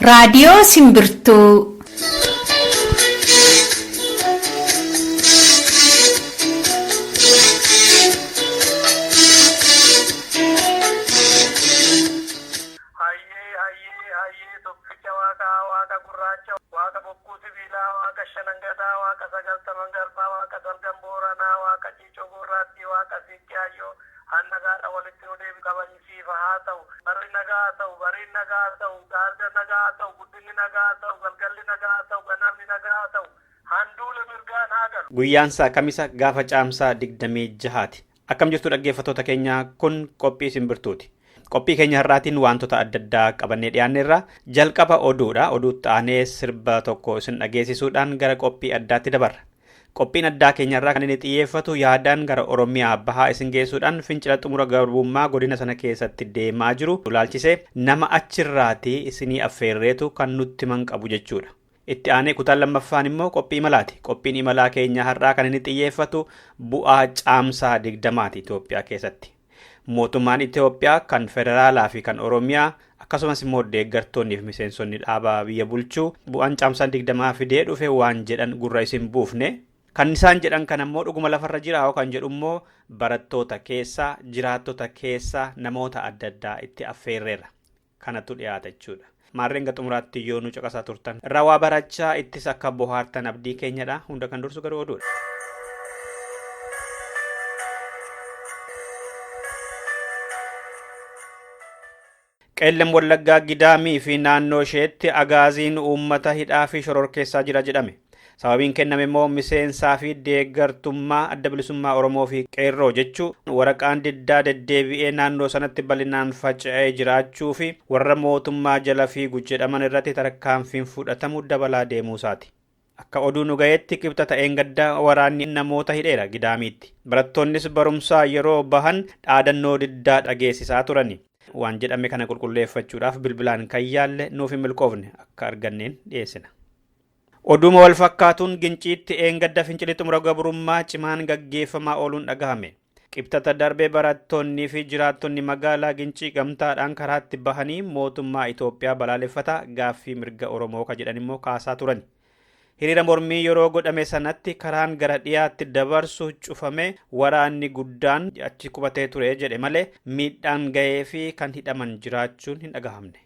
Raadiyoo Simbirtuu. Guyyaansaa Kamisa gaafa caamsaa 26ti. Akkam jirtu dhaggeeffattoota keenya, kun qophii Simbirtuuti. Qophii keenya har'aatiin wantoota adda addaa qabannee dhiyaanneerra. Jalqaba oduudha. Oduutti aanee sirba tokko isin dhageessisuudhaan gara qophii addaatti dabarra. Qophiin addaa keenyarraa kan inni xiyyeeffatu yaadaan gara Oromiyaa bahaa isin geessuudhaan fincila xumura garbummaa godina sana keessatti deemaa jiru ilaalchisee nama achirraatii isinii affeerreetu kan nutti himan qabu jechuudha. Itti aanee kutaan lammaffaan immoo qophii imalaati. Qophiin imalaa keenya har'aa kan inni xiyyeeffatu bu'aa caamsaa 20ti Itoophiyaa keessatti. Mootummaan Itoophiyaa kan federaalaa fi kan Oromiyaa akkasumas immoo deeggartoonni fi miseensonni dhaabaa biyya bulchuu bu'aan caamsaa 20 fidee dhufe waan jedhan gurra isin buufne. Kan isaan jedhan kan ammoo dhuguma lafarra jira kan jedhu immoo barattoota keessaa, jiraattota keessaa namoota adda addaa itti affeerreerra. Kanatu dhiyaata jechuudha. Maarreen xumuraatti yoo nu caqasaa turtan irraa waa barachaa ittis akka bohaartan abdii keenyadha. Hunda kan dursu garuu oduudha. Qeellam Wallaggaa Gidaamii fi naannoo isheetti agaaziin uummata hidhaa fi shororkeessaa jira jedhame. Sababiin kenname immoo miseensaa fi deeggartummaa adda bilisummaa Oromoo fi qeerroo jechuu waraqaan diddaa deddeebi'ee naannoo sanatti bal'inaan faca'ee jiraachuu fi warra mootummaa jala fiigu jedhaman irratti tarkaanfiin fudhatamu dabalaa deemuusaati. Akka oduu nu gaheetti qibxata gaddaa waraanni namoota hidheera Gidaamiitti. Barattoonnis barumsaa yeroo bahan dhaadannoo diddaa dhageessisaa turani. Waan jedhame kana qulqulleeffachuudhaaf bilbilaan kan yaalle nuuf hin milkoofne akka arganneen dhiyeessina. Oduma wal fakkaatuun Ginciitti gadda fincilli xumura gabrummaa cimaan gaggeeffamaa ooluun dhagahame. Qibxata darbee barattoonnii fi jiraattonni magaalaa Gincii gamtaadhaan karaatti bahanii mootummaa Itoophiyaa balaaleffata gaaffii mirga Oromoo ka jedhan immoo kaasaa turan. Hiriira mormii yeroo godhame sanatti karaan gara dhiyaatti dabarsu cufame waraanni guddaan achi qubatee ture jedhe malee miidhaan gahee fi kan hidhaman jiraachuun hin dhagahamne.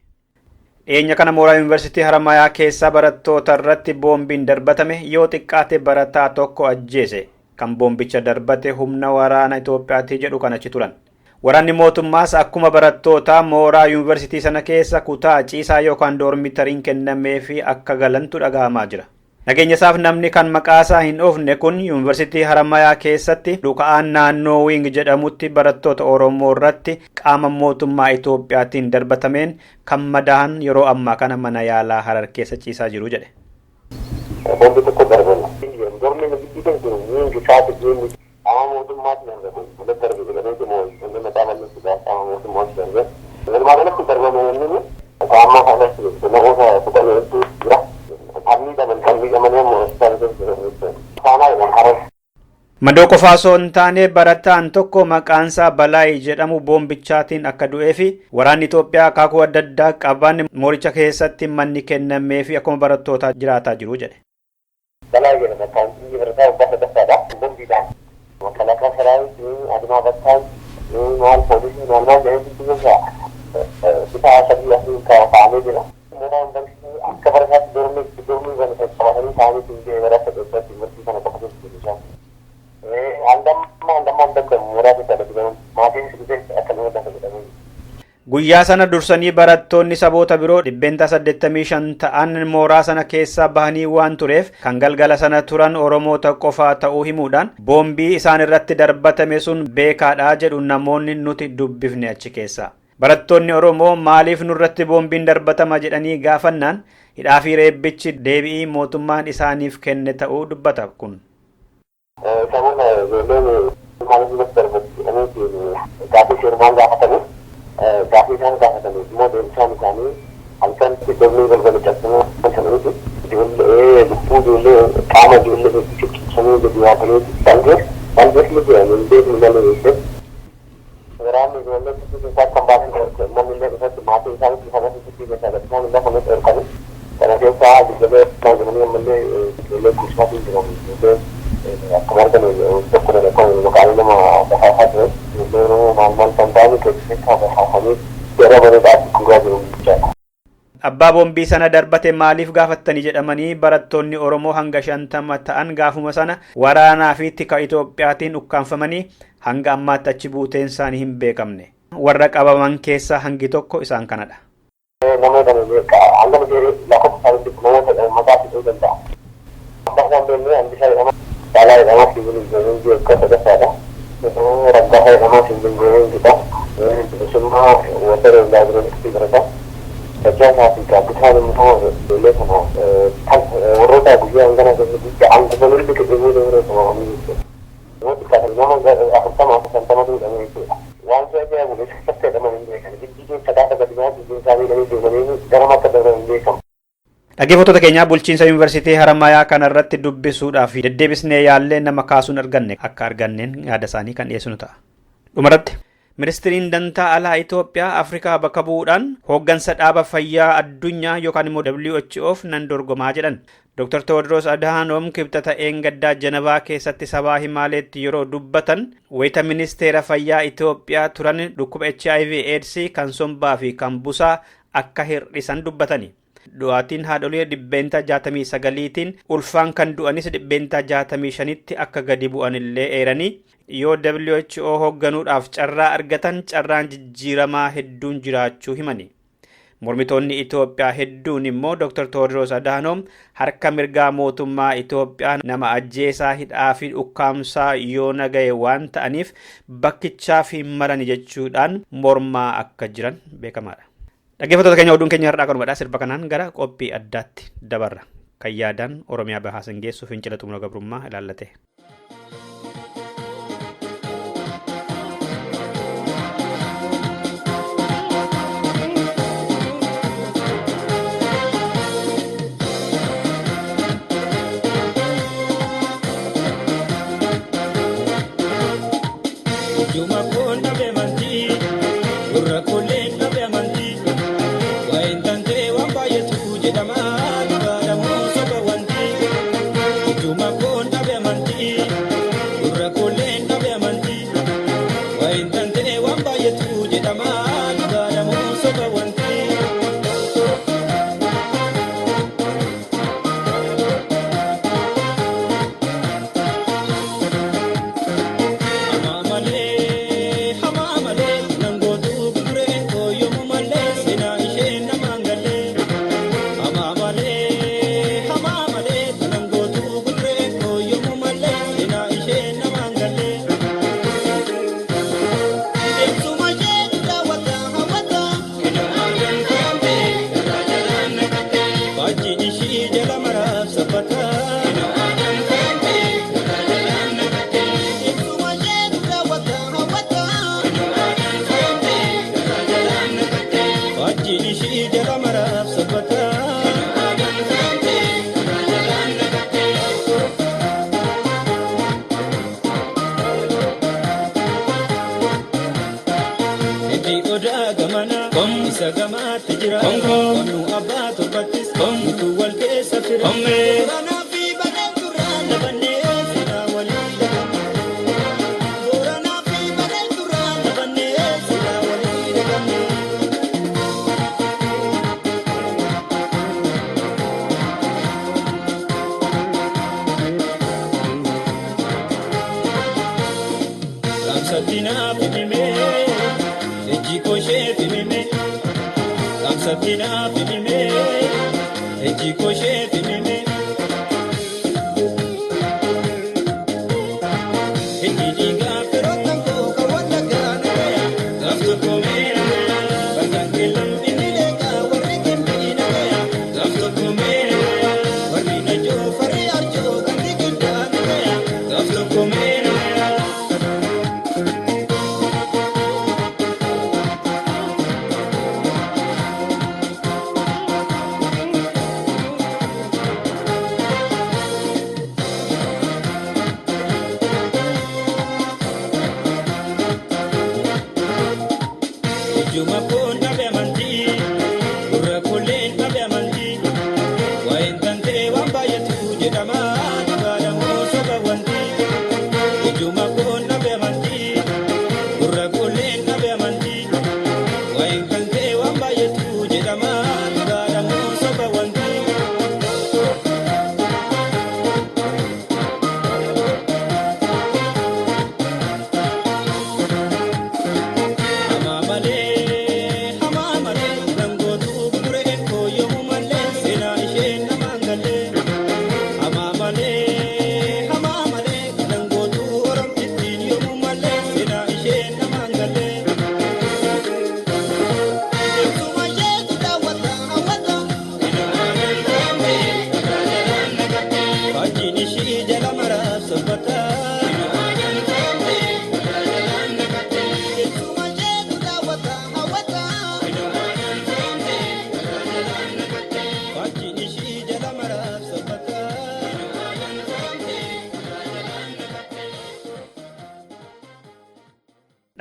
Dhiyeenya kana mooraa yuunivarsiitii Haramayaa keessaa barattoota irratti boombiin darbatame yoo xiqqaate barataa tokko ajjeese. Kan boombicha darbate humna waraana Itoophiyaatti jedhu kan achi turan. Waraanni mootummaas akkuma barattootaa mooraa yuunivarsiitii sana keessa kutaa ciisaa yookaan doormitariin kennamee fi akka galantu dhagahamaa jira. Nageenya isaaf namni kan maqaasaa hin oofne kun yuunivarsiitii Haramayaa keessatti dhuka'aan naannoo Wing jedhamutti barattoota Oromoo irratti qaama mootummaa Itoophiyaatiin darbatameen kan madaa'an yeroo ammaa kana mana yaalaa Harar keessa ciisaa jiru jedhe. Madoo qofaa osoo hin taane barataan tokko maqaansaa Balaay jedhamu boombichaatiin akka du'ee fi waraanni Itoophiyaa akaakuu adda addaa qaban mooricha keessatti manni kennamee fi akkuma barattoota jiraataa jiru jedhe. Balaay jedhama kan inni barataa uffata daffaadha. Boombiidhaan makalaakaa saraawwitii adimaa battaan maal poolisii naannoo jedhamtu keessaa bifa sadii asii kaa'amee jira. Akka barataatti dormii kana qabatanii taa'anii barata keessatti barsiisuu kana qofaatu jira. Guyyaa sana dursanii barattoonni saboota biroo 85 ta'an mooraa sana keessaa bahanii waan tureef kan galgala sana turan Oromoota qofaa ta'uu himuudhaan boombii isaan irratti darbatame sun beekaadhaa jedhu namoonni nuti dubbifne achi keessaa. Barattoonni Oromoo maaliif nurratti boombiin darbatama jedhanii gaafannaan hidhaa fi reebbichi deebi'ii mootummaan isaaniif kenne ta'uu dubbata kun. Sababa maaliif darbatti gaaffii seerumaan gaafatanii immoo deebisaan isaanii halkan dormii balbala cabsanii sananiiti ijoollee lubbuu ijoollee qaama ijoollee ciccibsanii gadi yaatanii dangees lubbuu beekni malee waraanni ijoollee kan baasan namni illee dhufatti maatii isaaniitti kanatti keessaa gadi isaan illee kanas erganii saat juga bagaimana mende le kusma di dalam itu kemarin untuk koneksi lokal nama bahasa itu normal tentang itu kita bahasa ini cara berbahasa juga belum. Abbaa boombii sana darbate maaliif gaafattanii jedhamanii barattoonni Oromoo hanga 50 ta'an gaafuma sana waraanaa fi tika Itoophiyaatiin ukkaanfamanii hanga ammaatti achi buuteen isaanii hin beekamne. Warra qabaman keessaa hangi tokko isaan kanadha. Nama kana anda menjadi lakop saling dikenal mata itu tentang. Bahkan dunia yang bisa nama salah nama sibuk dengan dia kata saya. Ragah nama sibuk dengan kita. Semua water yang dari kita. Kerja kita kita mau boleh sama orang tak dia angkat kita angkat boleh kita dulu dulu sama kami itu. Kita nama aku sama tu dengan itu. Wan saja boleh kita teman ini kan. Jadi kita kata dengan itu kami dari dulu ini cara mata dengan ini kan. Dhaggeeffattoota keenya bulchiinsa yuunivarsiitii Haramaayaa kanarratti dubbisuudhaaf deddeebisnee yaallee nama kaasuun arganne akka arganneen yaada isaanii kan dhiyeessinu ta'a. Dhumarratti Ministiriin dantaa alaa Itoophiyaa Afrikaa bakka bu'uudhaan hooggansa dhaaba fayyaa addunyaa yookaan immoo WHOf nan dorgomaa jedhan. Dr. Tewodiroos Adhaanoom kibxata gaddaa Janavaa keessatti sabaa himaaleetti yeroo dubbatan wayita ministeera fayyaa Itoophiyaa turan dhukkuba HIV/AIDS kan sombaa fi kan busaa akka hir'isan dubbatani. Du'aatiin haadholee 69tiin ulfaan kan du'anis 65tti akka gadi bu'anillee eeranii yoo WHO hoogganuudhaaf carraa argatan carraan jijjiiramaa hedduun jiraachuu himani. Mormitoonni Itoophiyaa hedduun immoo Dr. Tewodiroos Adhaanoom harka mirgaa mootummaa Itoophiyaa nama ajjeesaa hidhaa fi ukkaamsaa yoo nagaye waan ta'aniif bakkichaa fi marani jechuudhaan mormaa akka jiran beekamaadha. Dhaggeeffattoota keenya oduun keenya har'aa kanumadha. Sirba kanaan gara qophii addaatti dabarra. Kan yaadaan Oromiyaa bahaa geessu fincila xumura gabrummaa ilaallate.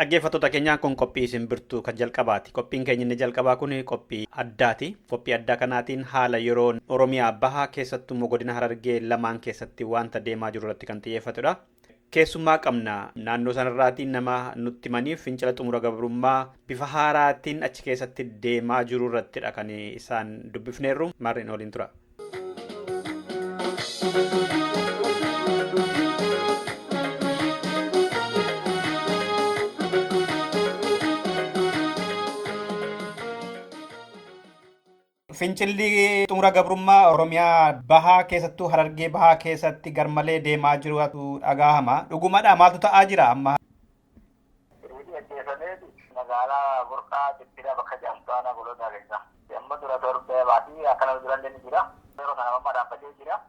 Dhaggeeffattoota keenyaa kun qophii simbirtuu kan jalqabaati. Qophiin keenya inni jalqabaa kun qophii addaati. Qophii addaa kanaatiin haala yeroo Oromiyaa bahaa keessattuu godina Harargee lamaan keessatti wanta deemaa jiru irratti kan xiyyeeffatudha. Keessummaa qabna naannoo sanarraatiin nama nutti himaniif fincila xumura gabrummaa bifa haaraatiin achi keessatti deemaa jiru irrattidha kan isaan dubbifneerru. Maarreen waliin tura. Fincilli xumura gabrummaa Oromiyaa bahaa keessattuu Harargee bahaa keessatti garmalee deemaa jirutu dhagahama. Dhugumadha maaltu ta'aa jira amma? Magaalaa Burqaa Jittiidhaa bakka Jaamtoonaa Golootaa keessa. Amma dura torbee baatii akkana durallee ni jira. Yeroo kana amma dhaabbatee jira.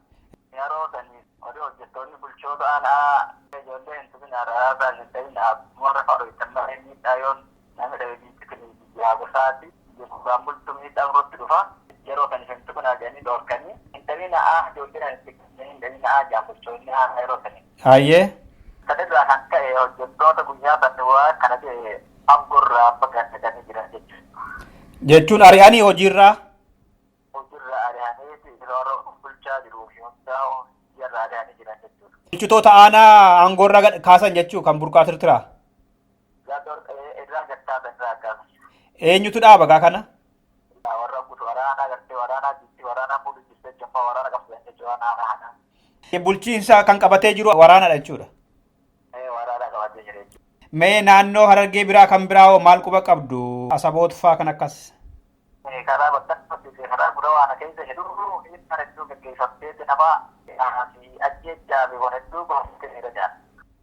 Yeroo sanii hojjettoonni bulchoota aanaa ijoollee hin tuqin aadaa hin ta'in warra fayyadamaa miidhaa yoon nama dhabeebiitti yaa gosaati. Jechuudhaan bultuu miidhaa birootti dhufa. Yeroo kan isheen tuqnaa jedhanii dhoorkanii intalli ijoolleen intalli jaamulchoonni yeroo sanii. Hayyee. Kanirraa kan ka'e hojjettoota guyyaa sanni waa kana ta'e angorraa bagaadhatanii jiran jechuudha. Jechuun ari'anii hojiirraa? Hojiirraa ari'anii yeroo bulchaa jiruu fi hundaa hojiirraa ari'anii jiran jechuudha. Bulchitoota aanaa angorraa kaasan jechuu kan burqaa turtiraa? Irraa gattaasan irraa akkaasan. Eenyutu dhaaba gaa kana? Warra guutuu waraanaa gartee waraanaa jitti waraanaa fuudhu jirte jafaa waraana qabsiisan jechuudha waraanaa. Bulchiinsa kan qabatee jiru waraanadha jechuudha. Waraanaa qabatee jira jechuudha. Mee naannoo Harargee biraa kan biraa maal quba qabdu? Asaboota fa'aa kan akkas? Karaa bakka karaa guddaa waan keessa jedhu inni hedduu gaggeeffattee nama ajjechaa fi waan hedduu baasitee jira.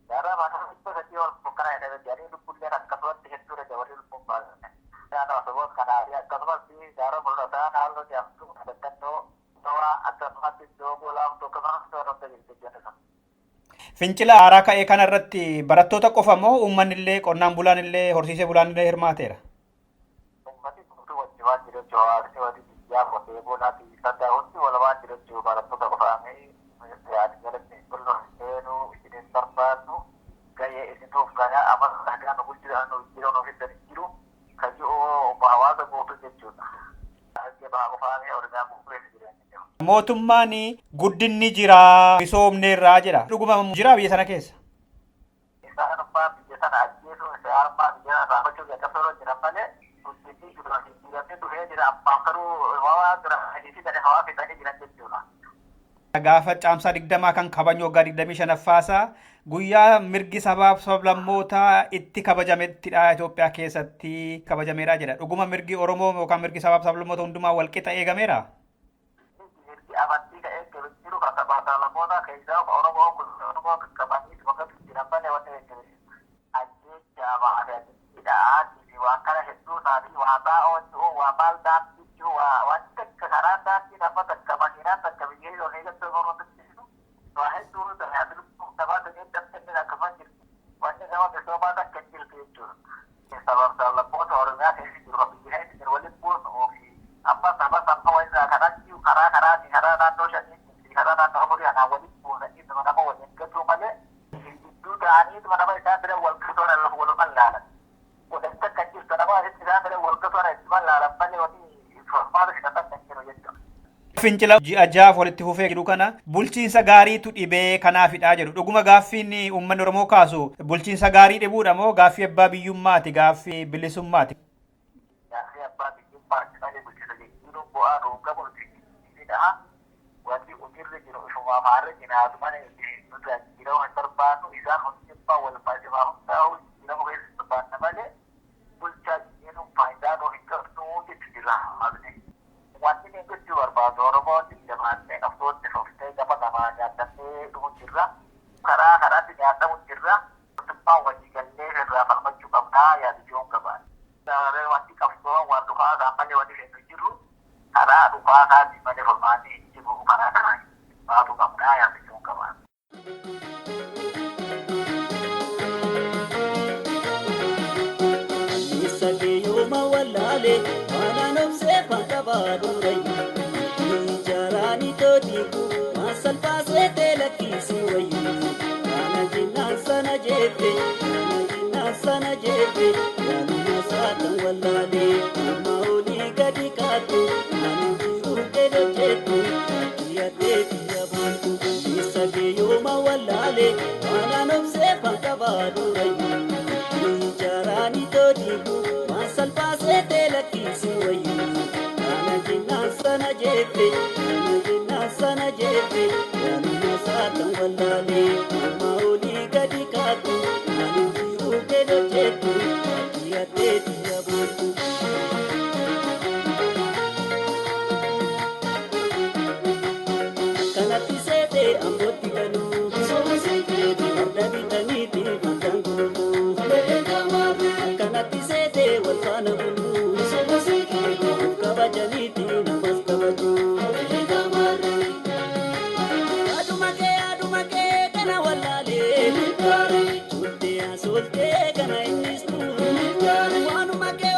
Garaa maatii dhibba sadii ol bokkanaa jedhamee jedhanii lubbulleen akkasumatti hedduudha jabalee lubbuun baasan. Naannoo asaboota kanaa fi akkasumas gaara mul'ataa naannoo jaamtuu daggannoo Noora akkasumatti iddoo boolaaf akkasumas toorata jirti jedhama. Fincila haaraa ka'ee kanarratti barattoota qofa moo uummanni illee qonnaan bulaan illee horsiisee bulaan illee hirmaateera? Uummanni guutuu wajji waan jira jechuudha. Hawaasni waliin biyyaa qotee bulaa fi saddaa hundi wal waan jira jechuudha. Barattoota qofaamee yaadi jalatti qulqulluu seenuu isin barbaadnu gahee isiniif kana amma dhagaan nu bulchuudhaan nu jiru nu fiddan jiru kan jiru hawaasa guutuu jechuudha. Mootummaan guddinni jira misoomneerraa jedha. Dhuguma jira biyya sana keessa? Isaan abbaa biyya sana ajjeesuu isaa armaa biyya sana raafachuu jalqabsoo jira malee guddinni jiramee dhufee jira ammaa garuu waa jira hadiisii gadee hawaa fixanii jiran jechuudha. Gaafa caamsaa 20 kan kabajnu waggaa 25ffaasaa guyyaa mirgi sabaaf sablammootaa itti kabajamettidha Itoophiyaa keessatti kabajameera jedha. Dhuguma mirgi Oromoo yookaan mirgi sabaaf sablammoota hundumaa walqixa eegameera? Mirgi amantii ta'ee jiru kan sablammootaa keessaa Oromoo kun Oromoo qabanii bakka jiran malee waan ta'eef ajjeechaa baadiyyaa fi waan kana hedduu isaanii waa taa'oo waa maal daandii jiru waan takka karaa daandii nama takka makiinaa takka biyyee yoo eegattu Oromoo takka waa hedduu tajaajila tabaatanii dabtanii akkasumas jirti. Wanti nama misoomaa takka jirti jechuudha. Sabab sablammoota Oromiyaa keessa jiru biyya jiru waliin buusuu fi amma saba walirraa karaa naannoo shanii karaa naannoo afurii kanaa waliin buusanii nama waliin gatuu malee gidduu ta'anii nama isaan bira wal gatuun lafa walumaan laalan. Godhatti akka jirtu nama asitti isaan bira wal gatuun itti laalan malee wanti formaata hidhatan kan jiru jechuudha. Fincila ji'a 6 walitti fufee jiru kana bulchiinsa gaariitu dhibee kanaafidha jedhu. Dhuguma gaaffiin uummanni Oromoo kaasu bulchiinsa gaarii dhibuudha moo gaaffii abbaa biyyummaati gaaffii bilisummaati? Gaaffii abbaa biyyummaati malee bulchiinsa jechuun bu'aa dhuunfaa bulchiinsidha. Wanti hojiirra jiru isuma maarra jinaatu mana nuti jira waan barbaadnu isaan hojjechaa wal faasimaa hundaa'u jiramu keessa barbaadna malee bulchaa jiruun faayidaa nuu hin qabnu jechu jira. Wanti inni gochuu barbaadu Oromoon jamaannee qabsootti foftee gama namaa nyaatannee dhumu jirra. Karaatti nyaatamu jirra. Mootummaan wajji gallee irraa falmachuu qabnaa yaadu jiruun qabaadha. Wanti qabsoon waan dhufaa isaan malee wanti hin jiru karaa dhufaa isaatii malee formaanni hin jiru karaa kanaa baatu qabnaa yaadu jiruun qabaadha. lakkisi wayyu kana jinnan sana jette sana jette yana saatan wallale mauli gadi kaatu nanu jiru kedo jettu yate yabantu isage yoma wallale kana nofse pakabadu wayyu jarani todibu masal pasete lakkisi wayyu kana jinnan sana jette yana saatan wallale mauli gadi kaatu nanu jiru kedo jettu yate yabantu kanatti sete amboti kanu soma seketi mardabi taniti matangulu kanatti sete walfana bulu soma seketi kabajaniti namas kabaju adumake kana wallale chutte asolte kana innistu wanumake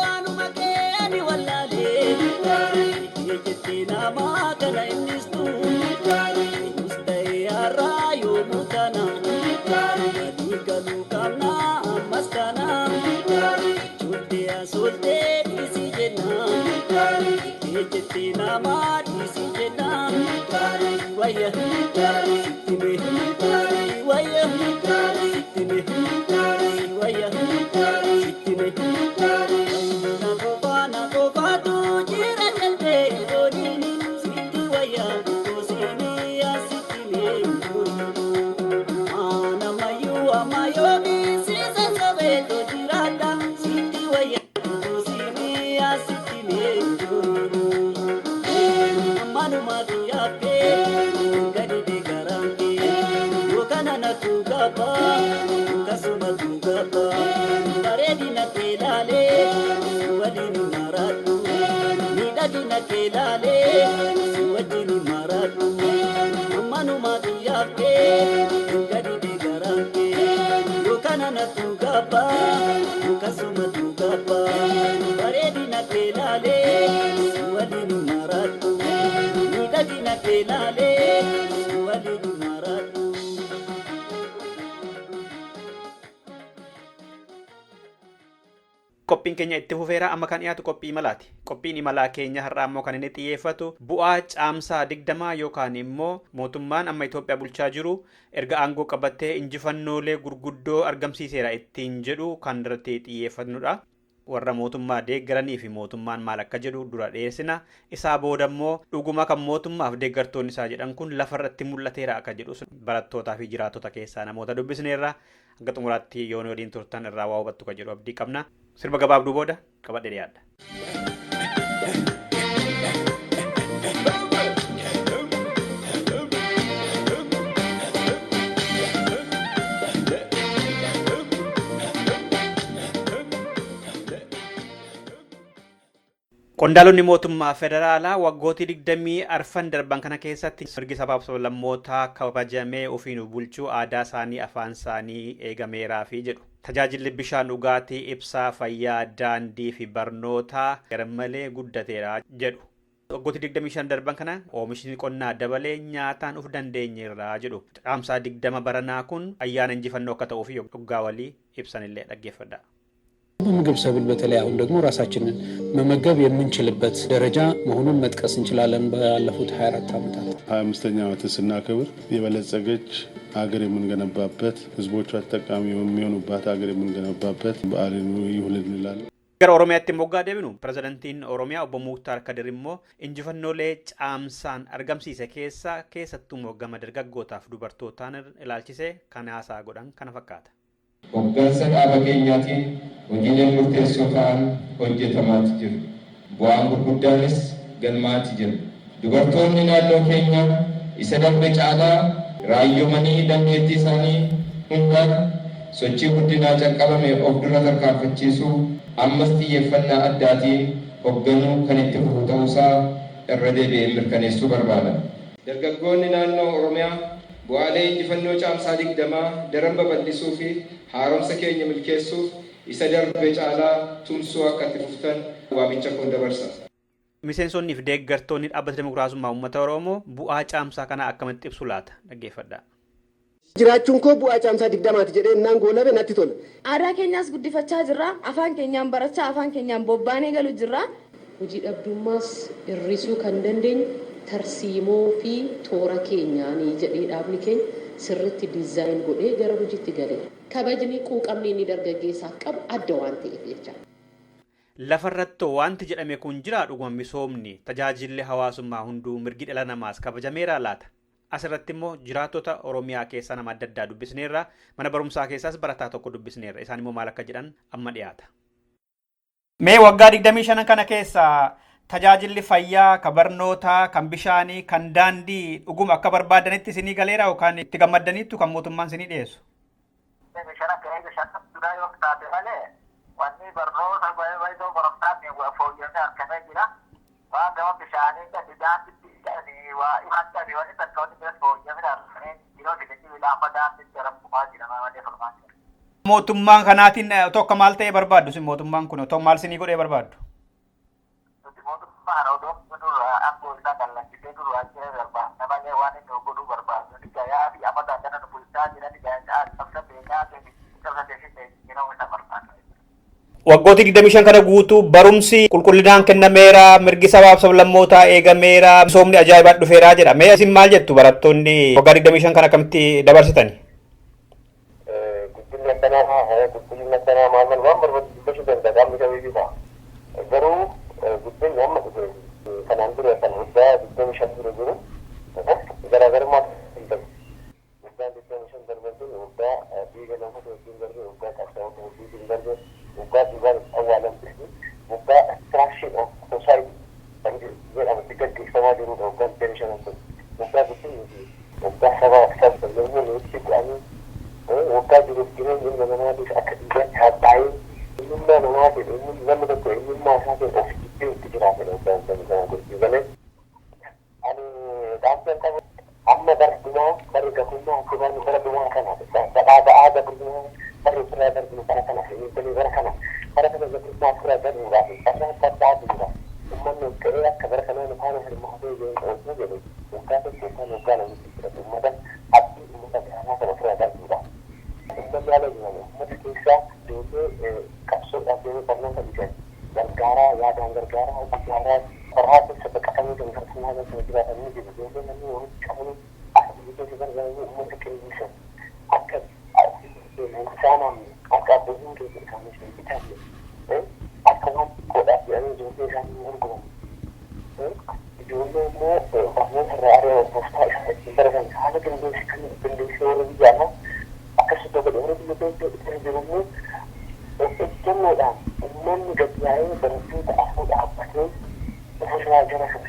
ani wallale yejeti nama kana innistu rayo mukana adigalu kamna amaskana chutte asolte disi jenna ejete nama disi jenna waya sitime waya sitime waya sitime na kopa tu jira jante godini siti waya kosini asitime amayobi sisa sabeto dirada siti waya kosini asitime manu matiake gadi de garanti yokana na tugaba kasuma tugaba baredi na kelale wadini maradu nidadi na kelale wadini maradu manu matiake gadi de garanti yokana na tugaba kasuma tugaba baredi na kelale wadini maradu nidadi na kelale wadini maradu Qophiin keenya itti fufeera amma kan dhiyaatu qophii imalaati. Qophiin imalaa keenya har'aa immoo kan inni xiyyeeffatu bu'aa caamsaa 20 yookaan immoo mootummaan amma Itoophiyaa bulchaa jiru erga aangoo qabatee injifannoolee gurguddoo argamsiiseera ittiin jedhu kan irratti xiyyeeffannudha. Warra mootummaa deeggaranii fi mootummaan maal akka jedhu dura dhiyeessina. Isaa booda immoo dhuguma kan mootummaaf deeggartoonni isaa jedhan kun lafarratti mul'ateera akka jedhu barattootaa fi jiraattota keessaa namoota dubbisneerra hanga xumuraatti yoo waliin turtan irraa waa hubattu kan jedhu abdii qabna. Sirba gabaabduu booda qabadhe dhiyaadha. Qondaalonni mootummaa federaalaa waggootii 24 darban kana keessatti mirgi sabaaf sablammootaa kabajamee ofiin bulchuu aadaa isaanii afaan isaanii eegameeraa fi jedhu. Tajaajilli bishaan dhugaatii ibsaa fayyaa daandii fi barnootaa garmalee guddateera jedhu. Waggootii 25 darban kana oomishni qonnaa dabalee nyaataan uf dandeenyeerra jedhu. Caamsaa 20 baranaa kun ayyaana injifannoo akka ta'uu fi waggaa walii ibsanillee dhaggeeffadha. ምግብ ሰብል በተለይ አሁን ደግሞ ራሳችንን መመገብ የምንችልበት ደረጃ መሆኑን መጥቀስ እንችላለን። ባለፉት 24 ዓመታት 25ኛ ዓመት ስናከብር የበለጸገች ሀገር የምንገነባበት ህዝቦቿ ተጠቃሚ የሚሆኑባት ሀገር የምንገነባበት በዓል ይሁን እንላለን። Gara Oromiyaatti moggaa deebinu pirezidantiin Oromiyaa obbo Muktaar Kadir immoo injifannoolee caamsaan argamsiise keessattuu gama dargaggootaaf dubartootaan ilaalchisee kan haasaa godhan kana fakkaata. Hoggansa dhaaba keenyaatiin hojiileen murteessoo ta'an hojjetamaa jiru. Bu'aan gurguddaanis galmaa'aa jiru. Dubartoonni naannoo keenya isa darbe caalaa raayyoomanii dandeettii isaanii hundaan sochii guddinaa jalqabame of dura tarkaanfachiisuu ammas xiyyeeffannaa addaatiin hoogganuu kan itti fufu ta'uusaa irra deebi'ee mirkaneessuu barbaada. Dargaggoonni naannoo Oromiyaa bu'aalee injifannoo caamsaa 20 daran babal'isuu fi haaromsa keenya milkeessuuf isa darbe caalaa tumsuu akka itti fuftan waamicha koo dabarsa. Miseensonni fi deeggartoonni dhaabbata Dimokiraasummaa Uummata Oromoo bu'aa caamsaa kana akkamitti ibsu laata dhaggeeffadhaa. Jiraachuun koo bu'aa caamsaa 20 jedhee innaan goolabe natti tola. Aadaa keenyaas guddifachaa jirra. Afaan keenyaan barachaa, afaan keenyaan bobbaanee galu jirra. Hojii dhabdummaas hir'isuu kan dandeenyu tarsiimoo fi toora keenyaanii jedhee dhaabni keenya sirriitti diizaayin godhee gara hojiitti galeera. Kabajni quuqamni inni dargaggeessaaf qabu adda waan ta'eef jecha. Lafarratti wanti jedhame kun jira dhuguma misoomni tajaajilli hawaasummaa hunduu mirgi dhala namaas kabajameera laata. Asirratti immoo jiraattota Oromiyaa keessaa nama adda addaa dubbisneerra mana barumsaa keessaas barataa tokko dubbisneerra isaan immoo maal akka jedhan amma dhiyaata. Mee waggaa 25 kana keessaa tajaajilli fayyaa, kan barnootaa, kan bishaanii, kan daandii dhuguma akka barbaadanitti isinii galeera yookaan itti gammaddaniittu kan mootummaan isinii dhiyeessu? Wanni barnoota baay'ee baratanii fooyya'anii argamee jira. Waan gama bishaanii gadi daandiitti waa imaatti wanni takkaawwan biratti fooyya'anii argamee yeroo fidanii lafa daandiitti argamaa jira malee falmaa jira. Mootummaan kanaatiin tokko maal ta'ee barbaaddu sin mootummaan kun tokko maal isinii godhee barbaaddu? Mootummaan odoo dura aangoo isaa kallattisee dura ajjee barbaadna malee waan inni godhuu barbaadu gayaa fi amata akkana nu bulchaa jiran gayaa qabsa beekaa qabsa deesisee yeroo isa barbaadu. Waggooti 25 kana guutuu barumsi qulqullinaan kennameera, mirgi sabaaf sablammootaa eegameera, misoomni ajaa'ibaa dhufeeraa jedha. Mee isin maal jettu barattoonni waggaa 25 kana akkamitti dabarsitani? Guddinni akkanaa maal waan barbaachisuuf danda'a miidhagina. Garuu guddinni amma kanaan dura kan waggaa 25 dura jiru garaagarummaa hin qabu. Waggaa 25 darban waggaa dhiiga nama wajjin darbe waggaa qabsaa'ota wajjin darbe waggaa dhiigaan awwaalan jirti waggaa extraction of society kan jedhamutti gaggeeffamaa jirudha waggaa 25 kun waggaa guddinni waggaa sabaa sablammii nutti bu'anii waggaa jiruuf jireenya ilma namaatiif akka dhiigaatti haadhaa'ee ilmummaa namaatiif namni tokko ilmummaa isaatiin of jibbee itti jiraatedha waggaa sana godhuu malee ani dhaabbiin qabu amma barbaadummaa barri gafummaa akka barri bara dumaa kana ba'aa gafummaa barri firaa darbinu kana kana firii bara kana bara kana gafummaa firaa darbuudhaaf bara addaa dura ummanni qe'ee akka bara kanaa nu faana hirmaatee jiru ta'uu jedhu waggaa tokko kan waggaa namitti fudhatu ummata abdii ummata kanaa kana firaa darbuudhaaf ummanni haala jiran ummata keessaa deemee qabsoodhaaf deemee barnoota dhiisan gargaaraa yaadaan gargaaraa qorraa keessa baqatanii kan gargaaraa kan jiraatan ni jiru deemee namni walitti qabanii akka biyyoota gargaaranii ummata qeeyyisan akka isaanaan akka abbootiin keessa isaanii sun bitaanne akka waan godhaaf jedhanii ijoollee isaanii gurguran ijoollee immoo barnoota irraa ari'an tooftaa isaa ittiin baratan haala dandeessee warra biyyaadha akkasuma godhe warra biyya keessa ittiin jirummoo ejjennoodhaan uummanni gadi yaa'ee barattoota afur dhaabbatee ofirraa jara kana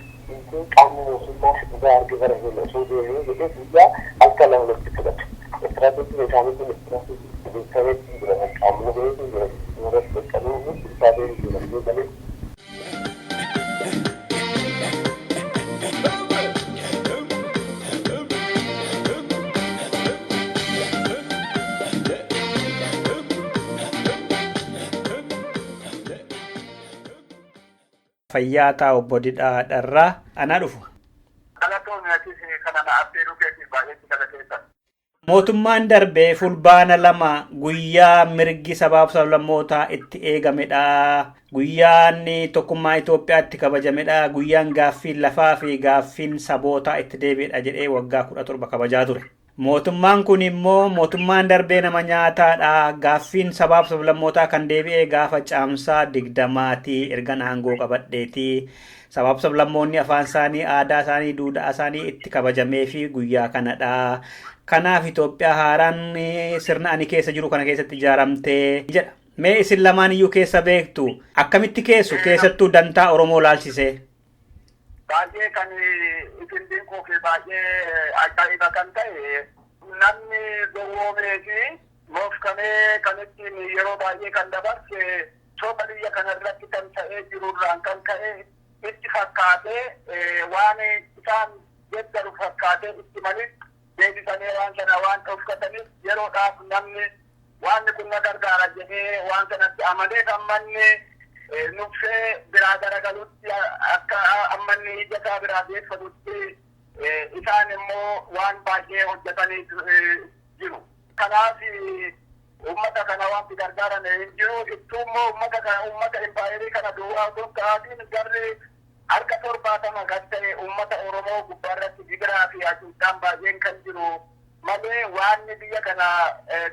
qaamni mootummaa dhugaa arge bara hin osoo deemee jedhee biyyaa akka lamatti fudhatu. Istiraatiijii isaanii kun istiraatiijii beekameetti jira qaamni beeku jira yeroo beekamu isaa beeku jira malee. Fayyaa ta'a obbo Didhaa Dharraa anaa dhufu. Mootummaan darbee fulbaana 2 guyyaa mirgi sabaaf sablammootaa itti eegamedha. Guyyaan tokkummaa Itoophiyaatti kabajamedha. Guyyaan gaaffiin lafaa fi gaaffiin sabootaa itti deebi'edha jedhee waggaa 17 kabajaa ture. Mootummaan kun immoo mootummaan darbee nama nyaataadha. Gaaffiin sabaaf sablammootaa kan deebi'ee gaafa caamsaa 20 erga aangoo qabadheeti. Sabaaf sablammoonni afaan isaanii, aadaa isaanii, duudhaa isaanii itti kabajamee fi guyyaa kanadha. Kanaaf Itoophiyaa haaraan sirna ani keessa jiru kana keessatti ijaaramtee jedha. Mee isin lamaan iyyuu keessa beektu akkamitti keessu keessattuu dantaa Oromoo laalchisee? Baay'ee kan isin dinquu fi baay'ee ajaa'iba kan ta'e namni gowwoomee fi moofkamee kan ittiin yeroo baay'ee kan dabarse soba biyya kanarratti kan ta'ee jirurraan kan ka'e itti fakkaatee waan isaan jedharu fakkaatee itti malis deebisanii waan sana waan dhofkataniif yeroodhaaf namni waan kun na gargaara jedhee waan sanatti amanee ammanni nuffee biraa garagalutti akka ammanni ijjataa biraa deeffatutti isaan immoo waan baay'ee hojjetaniif kanaaf ummata kana wanti gargaaran hin jiru. Ittuummoo ummata impaayerii kana duwwaa osoo hin ta'in garri harka 70 kan ta'e ummata Oromoo gubbaarratti gibiraa fi hacuuccaan baay'een kan jiru malee waan biyya kana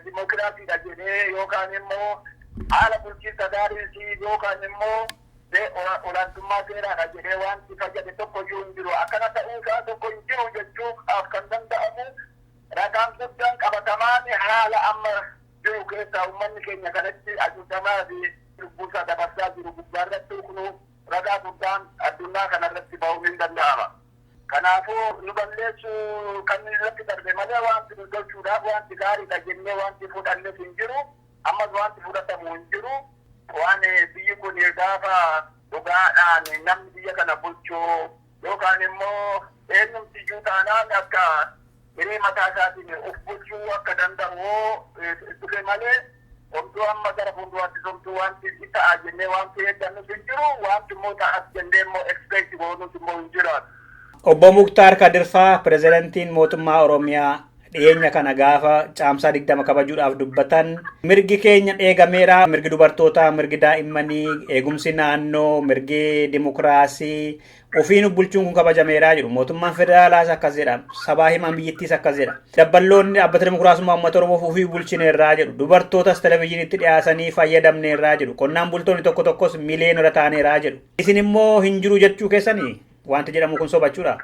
dimokiraasiidha jedhee yookaan immoo haala bulchiinsa gaariitii yookaan immoo olaantummaa seeraadha jedhee wanti fayyade tokko iyyuu hin jiru. Akkana ta'uusaa tokko hin jiru jechuudhaaf kan danda'amu ragaan guddaan qabatamaan haala amma jiru keessaa uummanni keenya kanatti hacuucamaa fi lubbuusaa dabarsaa jiru gubbaarratti kunu ragaa guddaan addunyaa kanarratti ba'uun hin danda'ama. Kanaafuu nu balleessuu kan irratti darbe malee wanti nu tolchuudhaaf wanti gaariidha jennee wanti fudhannes hin jiru. Ammas wanti fudhatamu hin jiru. Waan biyyi kun gaafa dhugaadhaan namni biyya kana bulchuu yookaan immoo eenyumtiyyuu taanaan akka hiree mataa isaatiin of bulchuu akka danda'u dhufe malee homtuu amma gara fuulduraatti homtuu wanti ta'a jennee wanti eeggannus hin jiru. Wanti immoo ta'as jennee immoo ekspeekti goonus immoo hin jiraatu. Obbo Muktaar Kadirfaa pirezidantiin mootummaa Oromiyaa dhiyeenya kana gaafa caamsaa 20 kabajuudhaaf dubbatan mirgi keenya eegameera, mirgi dubartootaa, mirgi daa'immanii, eegumsi naannoo, mirgi dimokiraasii ofiin bulchuun kun kabajameeraa jedhu. Mootummaan federaalaas akkas jedha, sabaa himaan biyyattiis akkas jedha. Dabballoonni dhaabbata dimokiraasummaa uummata Oromoof ofii bulchineerraa jedhu. Dubartootas televezyiiniitti dhiyaasanii fayyadamneerraa jedhu. Qonnaan bultoonni tokko tokkos miliyoonota taaneerraa jedhu. Isin immoo hin jiru jechuu keessanii wanti jedhamu kun sobachuudha.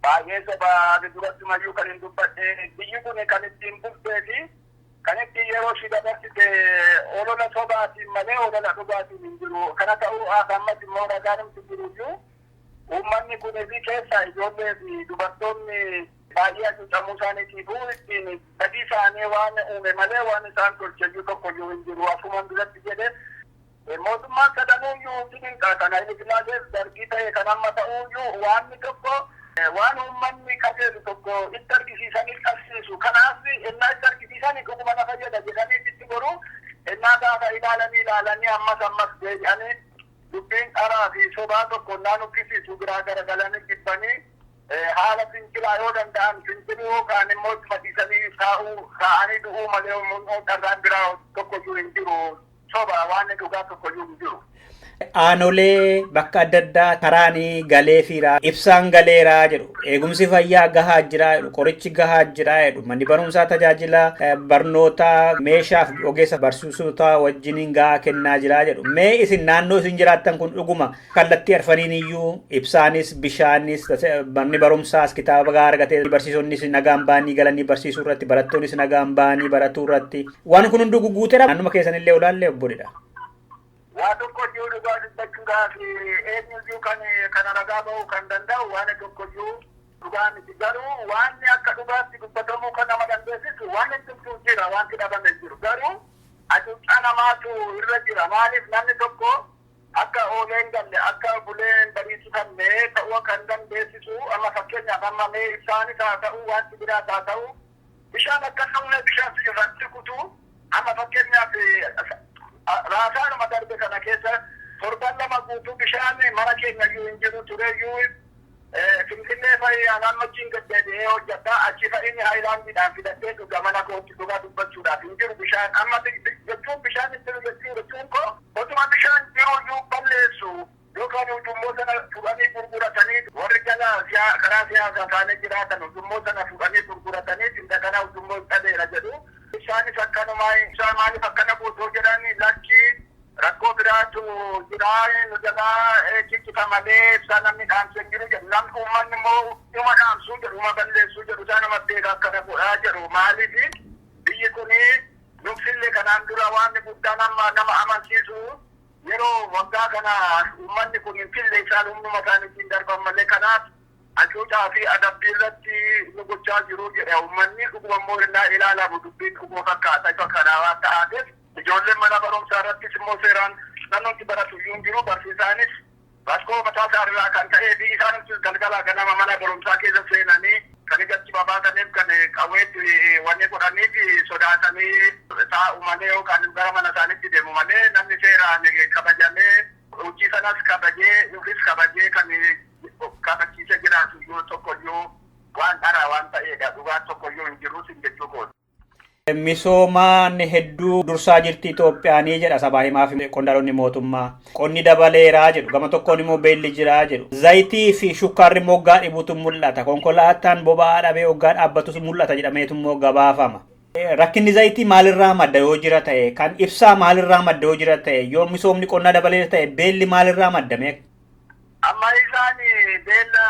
Baay'ee sobaa duratti mayyuu kan hin dubbadhe biyyi kun kan ittiin bultee fi kan ittiin yeroo ishii dabarsite olola sobaatiin malee olola dhugaatiin hin jiru. Kana ta'uu ammas immoo ragaan nuti jiruyyuu uummanni kun fi keessaa ijoollee fi dubartoonni baay'ee hacuucamuu isaaniitiifuu ittiin badii isaanii waan uume malee waan isaan tolcheyyuu tokkoyyuu hin jiru. Akkuma duratti jedhe mootummaan sadanuuyyuu siginqaa kana ililaagees dargii ta'e kan amma ta'uuyyuu waanni tokko waan uummanni qajeelu tokko itti argisiisanii qabsiisu. Kanaaf innaa itti argisiisanii dhuguma na fayyada jedhanii itti goru innaa gaafa ilaalanii ammas deebi'anii dubbiin qaraa fi sobaa tokko innaa nuffisiisu biraa garagalanii dhibbanii haala fincilaa yoo danda'an finciluu yookaan immoo itti fadhiisanii taa'anii du'uu malee dharraan biraa tokkoyyuu hin jiru. Soba waan dhugaa tokkoyyuu hin jiru. Aanolee bakka adda addaa karaanii galee fiiraa ibsaan galeeraa jedhu. Eegumsi fayyaa gahaa jiraa jedhu. Qorichi gahaa jiraa jedhu. Manni barumsaa tajaajila barnootaa meeshaaf ogeessa barsiisotaa wajjiniin gahaa kennaa jiraa jedhu. Mee isin naannoo isin jiraattan kun dhuguma kallattii arfaniin iyyuu ibsaanis bishaanis manni barumsaas kitaaba gahaa argatee barsiisonnis nagaan ba'anii galanii barsiisuu irratti barattoonnis nagaan ba'anii baratuu irratti waan kun hundi guuteera. Naannuma keessanillee olaallee obboleedha. Waa tokkoyyuu dhugaa dubbachuudhaaf eenyuyyuu kana ragaa ba'uu kan danda'u waan tokkoyyuu dhugaa miti. Garuu waan akka dhugaatti dubbatamuu kan nama dandeessisu waan heddumtuu jira wanti dhabame jiru. Garuu hacuuccaa namaatu irra jira. Maaliif namni tokko akka oolee hin galle akka bulee hin bariisifanne ta'uu kan dandeessisu. Amma fakkeenyaaf amma mee ibsaanis haa ta'u wanti biraas haa ta'u bishaan akka ta'ulee bishaan irratti kutu amma fakkeenyaaf raasaanuma darbe kana keessa torban 2 guutuu bishaan mana keenya iyyuu hin jiru tureyyuu finfinnee fayyaa naannochiin gaddeebi'ee hojjata achi fa'inni haayilaandiidhaan fidattee dhuga mana kootti dhugaa dubbachuudhaaf hin jiru bishaan amma jechuun bishaan hin jiru jechuun koo otuma bishaan jiru iyyuu balleessu yookaan ujummoo sana fudhanii gurguratanii warri jala karaa siyaasaa taanee jiraatan ujummoo sana fudhanii gurguratanii inda kana ujummoo hin dhabeera jedhu. Isaanis akkanumaa isaan maaliif akkana guutuu jedhanii lakki rakkoo biraatu jiraa nu jalaa ciccita malee ibsaa namni dhaamsee jiru jedhu. Namni uummanni immoo dhuma dhaamsuu jedhu dhuma balleessuu jedhu isaan nama beekaa akkana godhaa jedhu. Maaliif biyyi kuni nuufsillee kanaan dura waan guddaan nama amansiisu yeroo waggaa kana uummanni kun hin fille isaan humnuma isaaniitiin darban malee kanaaf hacuucaa fi adabbii irratti nu gochaa jiru jedha uummanni. Dhuguma immoo innaa ilaalamu dubbiin dhuguma fakkaata ifa kanaa waan ta'ateef ijoolleen mana barumsaa irrattis immoo seeraan namoonni baratu iyyuu hin jiru. Barsiisaanis rakkoo mataa isaarraa kan ta'ee fi isaanis galgala ganama mana barumsaa keessa seenanii kan ijatti babaataniif kan qawweetti wanni godhaniif sodaatanii taa'u malee yookaan gara mana isaaniitti deemu malee namni seeraan kabajamee hojii sanas kabajee yookiis kabajee kan kabachiisa jiraatu yoo tokkoyyuu waan dharaa waan ta'eedha dhugaan tokkoyyuu hin jiru sin jechuu kooti. Misoomaan hedduu dursaa jirti Itoophiyaanii jedha sabaa himaa fi qondaalonni mootummaa. Qonni dabaleeraa jedhu gama tokkoon immoo beelli jiraa jedhu. Zayitii fi shukkaarri immoo waggaa dhibuutu mul'ata. Konkolaataan boba'aa dhabee waggaa dhaabbatus mul'ata jedhameetu immoo gabaafama. Rakkinni zayitii maalirraa madda yoo jira ta'e kan ibsaa maalirraa madda yoo jira ta'e yoo misoomni qonnaa dabalee ta'e beelli maalirraa maddame? Amma isaan beella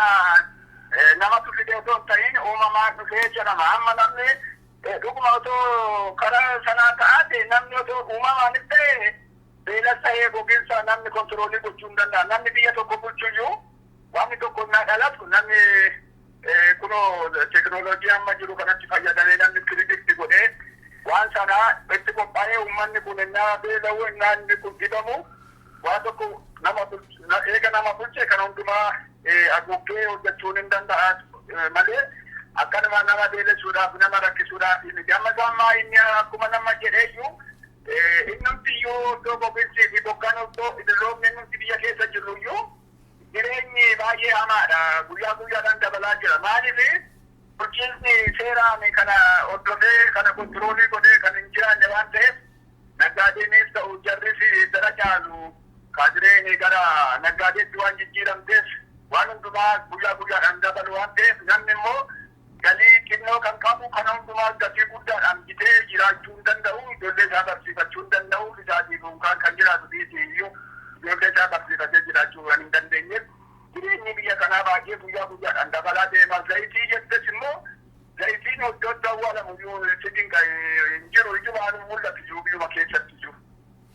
namatu fidee otoo ta'in uumamaan dhufee jedhama. Amma namni dhuguma otoo karaa sanaa ta'ate namni otoo uumamaan ta'e beelas ta'ee gogiinsa namni kontiroolii gochuu hin danda'a. Namni biyya tokko bulchuyyuu wanni tokko naa dhalatu namni kunoo teknooloojii amma jiru kanatti fayyadamee namni pirediikti godhee waan sanaa itti qophaa'ee uummanni kun innaa beela'uu innaa inni kun dibamu waan tokko eega nama bulche kan hundumaa haguuggee hojjechuun hin danda'a malee akkanuma nama beelessuudhaaf nama rakkisuudhaaf miti. Amma ammaa inni akkuma nama jedheeyyuu innumtiyyuu iddoo gogiinsii fi bokkaan iddoo idilloomni nuti biyya keessa jirruyyuu jireenyi baay'ee hamaadha. Guyyaa guyyaadhaan dabalaa jira. Maaliif bulchiinsi seeraan kana hordofee kana kontiroolii godhee kan hin jiraanne waan ta'eef naggaadeenis ta'u jarris dara caalu kaadireen gara naggaadeetti waan jijjiiramteef waan hundumaa guyyaa guyyaadhaan dabalu waan ta'eef namni immoo galii xinnoo kan qabu kana hundumaa gatii guddaadhaan bitee jiraachuu hin danda'u. Ijoollee isaa barsiifachuu hin danda'u. Isaatii dunkaan kan jiraatu iyyuu ijoollee isaa barsiifatee jiraachuu waan hin dandeenyeef jireenyi biyya kanaa baay'ee guyyaa guyyaadhaan dabalaa deema. Zayitii jettes immoo zayitiin iddoo itti awwaalamu sitiin hin jiru ijumaan mul'atu iyyuu biyyuma keessatti iyyuu.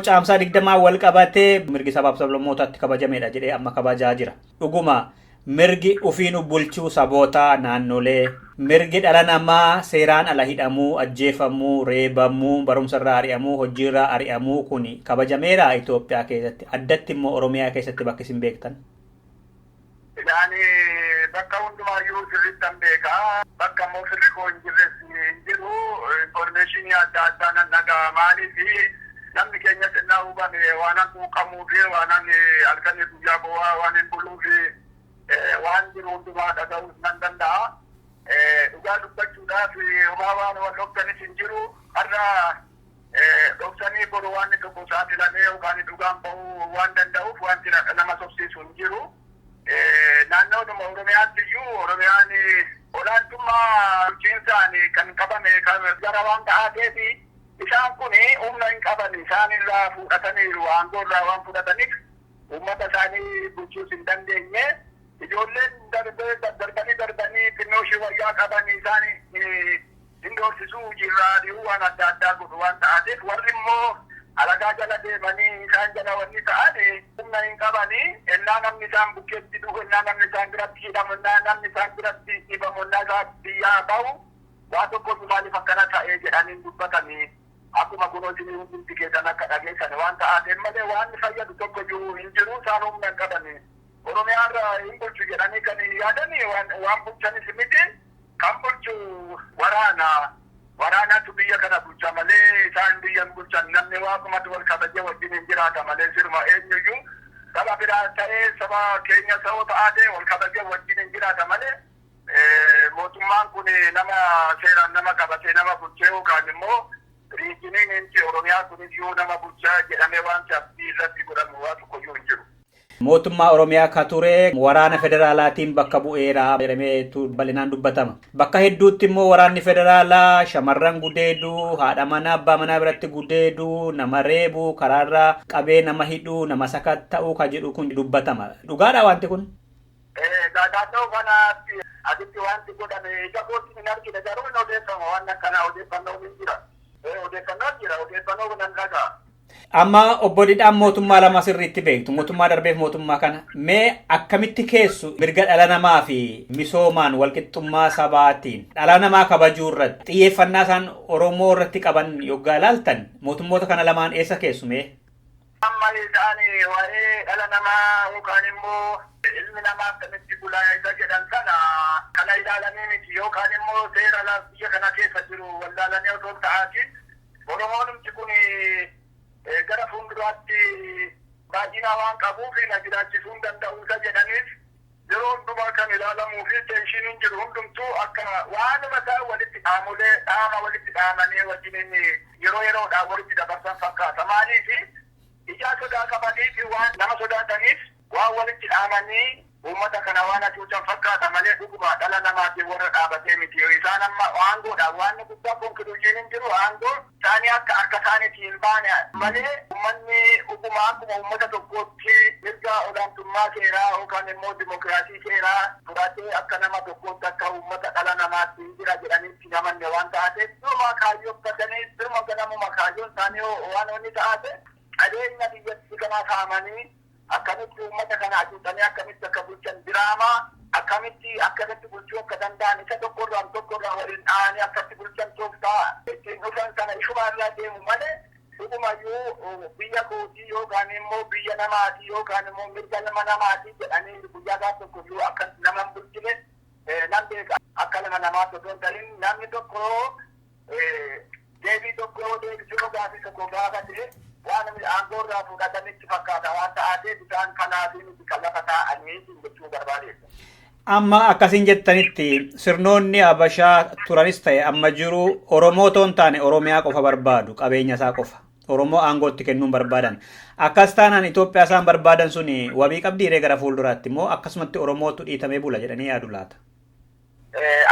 Caamsaa 20 wal qabatee mirgi sabaaf sablammootaatti kabajameedha jedhee amma kabajaa jira. Dhuguma mirgi ofiinu bulchuu saboota naannolee mirgi dhala namaa seeraan ala hidhamuu, ajjeefamuu, reebamuu, barumsarraa ari'amuu, hojiirraa ari'amuu kun kabajameera Itoophiyaa keessatti. Addatti immoo Oromiyaa keessatti bakka isin beektan. Yaani bakka hundumaayyuu sirriitti hin beekaa. Bakka immoo sirri koo hin jirres hin jiru. Informeeshinii adda addaa nan dhaga'a. Maaliif namni keenya xinnaa hubame waan quuqamuu fi waan halkanii guyyaa bo'aa waan hin buluu fi waan jiru hundumaa dhaga'uus nan danda'a. Dhugaa dubbachuudhaaf homaa waan wal dhoksanis hin jiru. Har'a dhoksanii boru waan tokko saaxilamee yookaan dhugaan bahuu waan danda'uuf wanti nama sobsiisu hin jiru. Naannoodhuma Oromiyaatti iyyuu Oromiyaan olaantummaa bulchiinsaan kan qabame gara waan ta'aateef isaan kun humna hin qaban. Isaan irraa fudhataniiru aangoo irraa waan fudhataniif uummata isaanii bulchuus hin dandeenye. Ijoolleen darbanii xinnooshii wayyaa qaban isaan hin doorsisuu jirraa dhihuu waan adda addaa godhu waan ta'ateef warri immoo alagaa jala deemanii isaan jala wanni ta'an humna hin qabanii ennaa namni isaan bukkeetti dhufu ennaa namni isaan biratti hidhamu ennaa namni isaan biratti dhibamu ennaa isaa biyyaa bahu waa tokkotu maaliif akkana ta'ee jedhanii dubbatanii akkuma kunoo isinii hundumti keessan akka dhageessan waan ta'ateef malee waan fayyadu tokko iyyuu hin jiru. Isaan humna hin qabanii Oromiyaarra hin bulchu jedhanii kan yaadanii waan bulchanis miti kan bulchu waraanaatu biyya kana bulcha malee isaan biyya hin bulchan. Namni waaqumatu wal kabajee wajjin hin jiraata malee sirma eenyuyyuu saba biraa ta'ee saba keenya sa'oo ta'aatee wal kabajee wajjin hin jiraata malee mootummaan kun nama seeraan nama qabatee nama bulchee yookaan immoo riijiniin inti Oromiyaa kuniyyuu nama bulchaa jedhamee waan abdii irratti godhamu waa tokkoyyuu hin jiru. Mootummaa Oromiyaa ka ture waraana federaalaatiin bakka bu'eera jedhameetu bal'inaan dubbatama. Bakka hedduutti immoo waraanni federaalaa shamarran gudeeduu, haadha manaa abbaa manaa biratti gudeeduu, nama reebuu, karaarraa qabee nama hidhuu, nama sakatta'uu ka jedhu kun dubbatama. Dhugaadha wanti kun? Naannoo kanaatti asitti wanti godhame ija kootti hin argine garuu hin odeeffama waan akkanaa odeeffannoo hin jira. Odeeffannoo kun nan dhagaa. Amma obbo Didhaan mootummaa lama sirriitti beektu mootummaa darbeef mootummaa kana mee akkamitti keessu mirga dhala namaa fi misoomaan walqixxummaa sabaatiin dhala namaa kabajuu irratti xiyyeeffannaa isaan Oromoo irratti qaban yoggaa ilaaltan mootummoota kana lamaan eessa keessu mee? Amma isaan waa'ee dhala namaa yookaan immoo ilmi namaa akkamitti bulaa isa jedhan kana ilaalanii miti yookaan immoo seera biyya kana keessa jiru wallaalanii otoo ta'aatiin Oromoonumti kun gara fuulduraatti baay'ina waan qabuuf na jiraachisuu hin danda'u isa jedhaniif yeroo hundumaa kan ilaalamuu fi teenshiiniin jiru hundumtuu akka waanuma ta'e walitti dhaamolee dhaama walitti dhaamanii wajjin yeroodhaan walitti dabarsan fakkaata. Maaliif ijaa sodaa qabanii fi waan nama sodaataniif waan walitti dhaamanii uummata kana waan hacuucan fakkaata malee dhuguma dhala namaatiin warra dhaabatee miti. Isaan amma aangoodhaan waan guddaa konkuluujiin hin jiru aangoo isaanii akka harka isaaniitiin hin baane malee uummanni dhuguma akkuma uummata tokkootti mirga olaantummaa seeraa yookaan immoo dimokiraasii seeraa fudhatee akka nama tokkootti akka uummata dhala namaatti jira jedhaniitti namanne waan taateef duruma kaayyoo uffatanii duruma ganamuma kaayyoon isaanii waan inni taate qabeenya biyyattii kanaa kaa'amanii akkamitti uummata kana hacuucanii akkamitti akka bulchan diraamaa akkamitti bulchuu akka danda'an isa tokkorraa waliin dhahanii akkatti bulchan tooftaa ittiin dhufan sana ishumarraa deemu malee dhugumayyuu biyya kootii yookaan immoo biyya namaatii yookaan immoo mirga nama namaatii jedhanii guyyaa gaaf tokkoyyuu akka nama hin bulchine nan beeka. Akka nama namaatti osoo hin ta'in namni tokko deebii tokko deebisuu gaafii tokko gaafate waan aangoorraa fudhatanitti fakkaata waan ta'ateef isaan kanaatiin itti kan lafa taa'anii jechuu barbaadeessa. Amma akkasiin jettanitti sirnoonni Habashaa turanis ta'e amma jiru Oromoo toon taane Oromiyaa qofa barbaadu qabeenya isaa qofa. Oromoo aangootti kennuun barbaadan. Akkas taanaan Itoophiyaa isaan barbaadan suni wabii qabdiiree gara fuulduraatti immoo akkasumatti Oromootu dhiitamee bula jedhanii yaadu laata?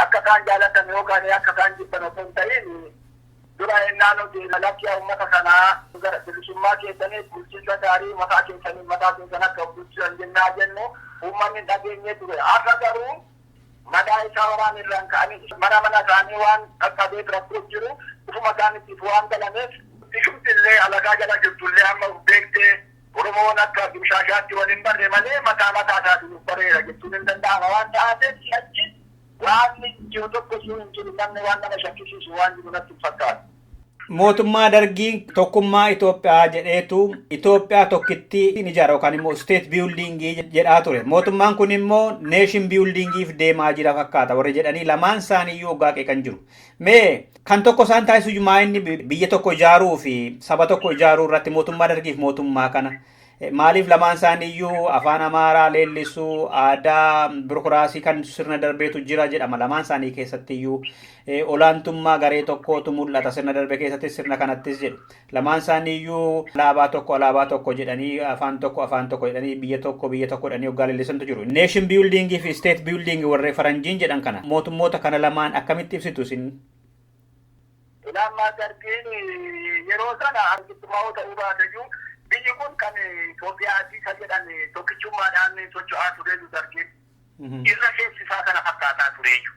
Akka isaan jaalatan yookaan akka isaan jibban osoo hin ta'in dura naannoo lakkiyaa uummata kanaa gara bilisummaa keessanii bulchiinsa gaarii mataa keessan akka bulchan jennaa jennu uummanni dhageenyee ture. Har'a garuu madaa isaa waraan irraan ka'anii mana isaanii waan qaqqabee rakkoo jiru ufuma isaaniitiif waan galameef ishumti illee alagaa jala jirtullee amma beektee Oromoon akka dimshaashaatti waliin barre malee mataa isaatiin bareera jechuun hin danda'ama waan ta'ateef si'achi waan jiru tokko sun hin jiru namni waan nama shakkisiisu waan jiru natti hin fakkaatu. Mootummaa dargii tokkummaa Itoophiyaa jedheetu Itoophiyaa tokkitti ni ijaara yookaan immoo state buildingii jedhaa ture. Mootummaan kun immoo nation buildingiif deemaa jira fakkaata warri jedhanii lamaan isaaniiyyuu hoggaa qeeqan jiru. Mee kan tokko isaan taasisu maa inni biyya tokko ijaaruu fi saba tokko ijaaruu irratti mootummaa dargiif mootummaa kana maaliif lamaan isaaniiyyuu afaan Amaaraa leellisuu aadaa birokiraasii kan sirna darbeetu jira jedhama lamaan isaanii keessattiyyuu olaantummaa garee tokkootu mul'ata sirna darbe keessatti sirna kanattis jedhu lamaan isaaniiyyuu alaabaa tokko jedhanii afaan tokko jedhanii biyya tokko jedhanii hoggaa leellisantu jiru. Nation building fi state building warree faranjiin jedhan kana mootummoota kana lamaan akkamitti ibsitu isin? Ilaamaa dargiin yeroo sana argittummaa ta'uu baatayyuu biyyi kun kan Itoophiyaatti kan jedhan tokkichummaadhaan socho'aa tureetu dargee irra keessisaa kana fakkaataa tureeyyu.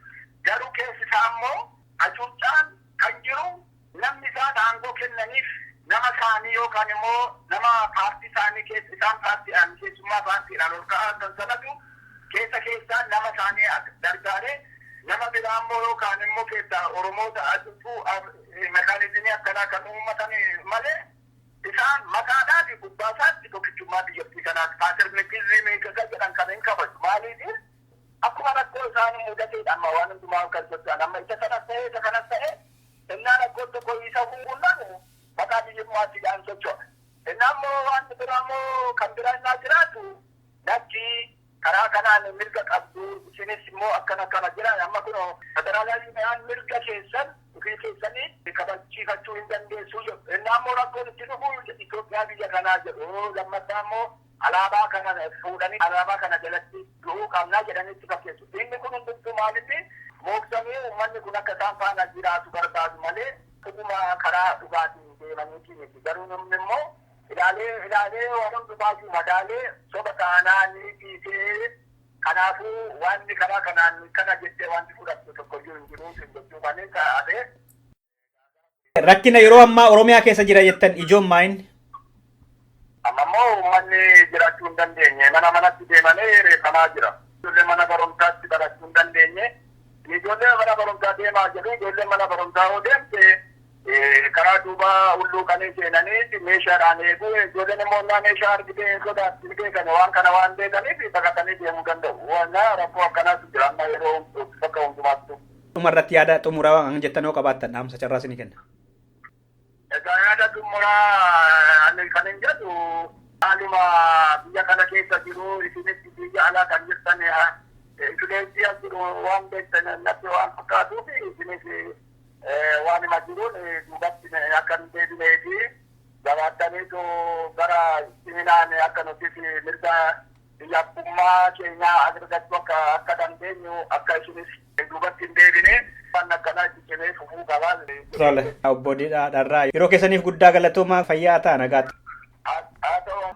Garuu keessisaa immoo hacuuccaan kan jiru namni isaan aangoo kennaniif nama isaanii yookaan immoo nama paartii isaanii isaan paartiidhaan keessummaa paartiidhaan ol ka'aa kan sanatu keessaan nama isaanii gargaaree nama biraa immoo yookaan immoo keessaa Oromoota adduutuu mekaanizimii akkanaa kan uummatan malee isaan mataadhaa fi gubbaasaatti tokkichummaa biyyattii kanaa paaternitizimii jedhan kan hin kabaju maaliif akkuma rakkoo isaan mudateedha amma waan hundumaa kan socho'an amma isa kanas ta'e innaan rakkoo tokko isa hungunnaan maqaa biyyummaattiidhaan socho'a. Innaan immoo waan biraa immoo kan biraa innaa jiraatu nachi karaa kanaan mirga qabdu isinis immoo akkana jiran amma kun federaalizimiidhaan mirga keessanii kabachiifachuu hin dandeessu jedhu. Innaan immoo rakkoon itti dhufu Itoophiyaa biyya kanaa jedhu lammataa immoo alaabaa kana fuudhanii alaabaa kana jalatti du'uu qabnaa jedhanitti fakkeessu. Inni kun hundumtuu maalitti mooksanii uummanni kun akka isaan faana jiraatu barbaadu malee dhuguma karaa dhugaatiin deemaniiti miti. Garuu namni immoo ilaalee waan hundumaayyuu madaalee soba taanaa ni dhiisee kanaafuu wanni karaa kanaan kana jettee wanti fudhattu tokkoyyuu hin jiru jechuu malee taatee. Rakkina yeroo ammaa Oromiyaa keessa jira jettan ijoon maayin? Amma immoo uummanni jiraachuu hin dandeenye manatti deemanii reeffamaa jira. Ijoollee mana barumsaatti barachuu hin dandeenye. Ijoollee mana barumsaa deemaa jiru. Ijoollee mana barumsaa yoo deemte karaa duuba hulluuqanii seenanii meeshaadhaan eegu. Ijoolleen immoo meeshaa argitee hin sodaattiin beekan waan kana waan beekaniif baqatanii deemuu danda'u. Waan rakkoo akkanaatu jira amma yeroo bakka hundumaatti. Dhumarratti yaada xumuraa waan jettan yoo qabaattan dhaamsa carraa isinii kenna. Egaa yaada xumuraa kan hin jedhu Haaluma biyya kana keessa jiru isinis biyya alaa kan jirtan influensiyaa jiru waan beektan natti waan fakkaatuuf isinis waan hima jiruun duubatti akka hin deebinee fi gabaattaniitu gara siminaan akka nutis mirga biyyattummaa keenyaa argachuu akka dandeenyu akka isinis duubatti hin deebine waan akkanaa itti cimee fufuu qabaa. Tole obbo Didhaadharraa yeroo keessaniif guddaa galatoomaa fayyaa ta'a nagaatti. Haa ta'u.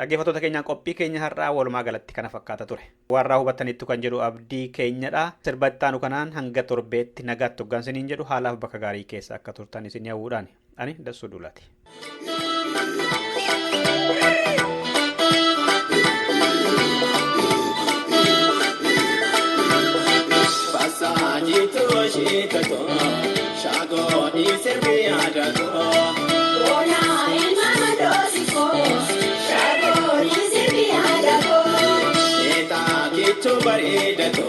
Dhaggeeffattoota keenyaan qophii keenya har'aa walumaa galatti kana fakkaata ture. Warraa hubattaniittu kan jedhu abdii keenyadha. Sirba ittaanu kanaan hanga torbeetti nagaatti hoggansiniin jedhu haalaaf bakka gaarii keessa akka turtan isin hawwuudhaan. Ani Dassuu Duulaati. Bareedato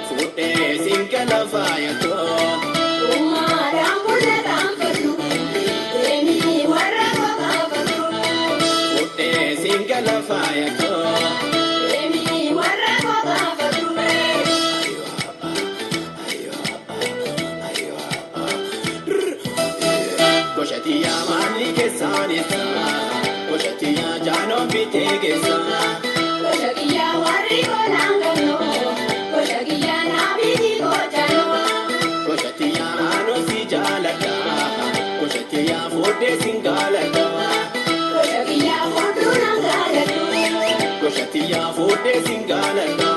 fuudhee singala faayato uummaadhaan mul'atan fadhu deemii warra qofaafatu fuudhee singala faayato deemii warra qofaafatu. Goshatiyaa maalli keessaanis goshatiyaa jaanoo bitee keessaa. Goshatiyaa warri godhaan galoo goshatiyaa naabiti gochaanoo. Goshatiyaa aanoo si jaaladhaa goshatiyaa fuudhee singaaladhaa. Goshatiyaa fuudhuu nan gaaladhu goshatiyaa fuudhee singaaladhaa.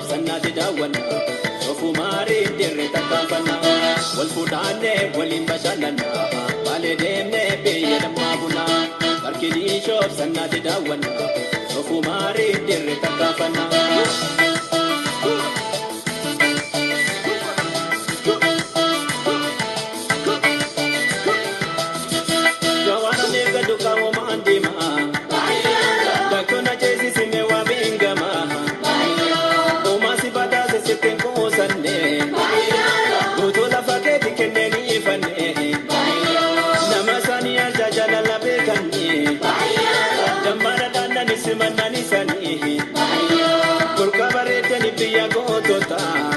sannati daawwanna Sofu maariif dirree takkaanfanna Wal fuudhaannee waliin bashannanna Baalee deemnee biyya dammaa bunaa Barkilii shoof sannati daawwanna Sofu maariif dirree takkaanfanna Simana ni sani, kurka barete ni biya go tota.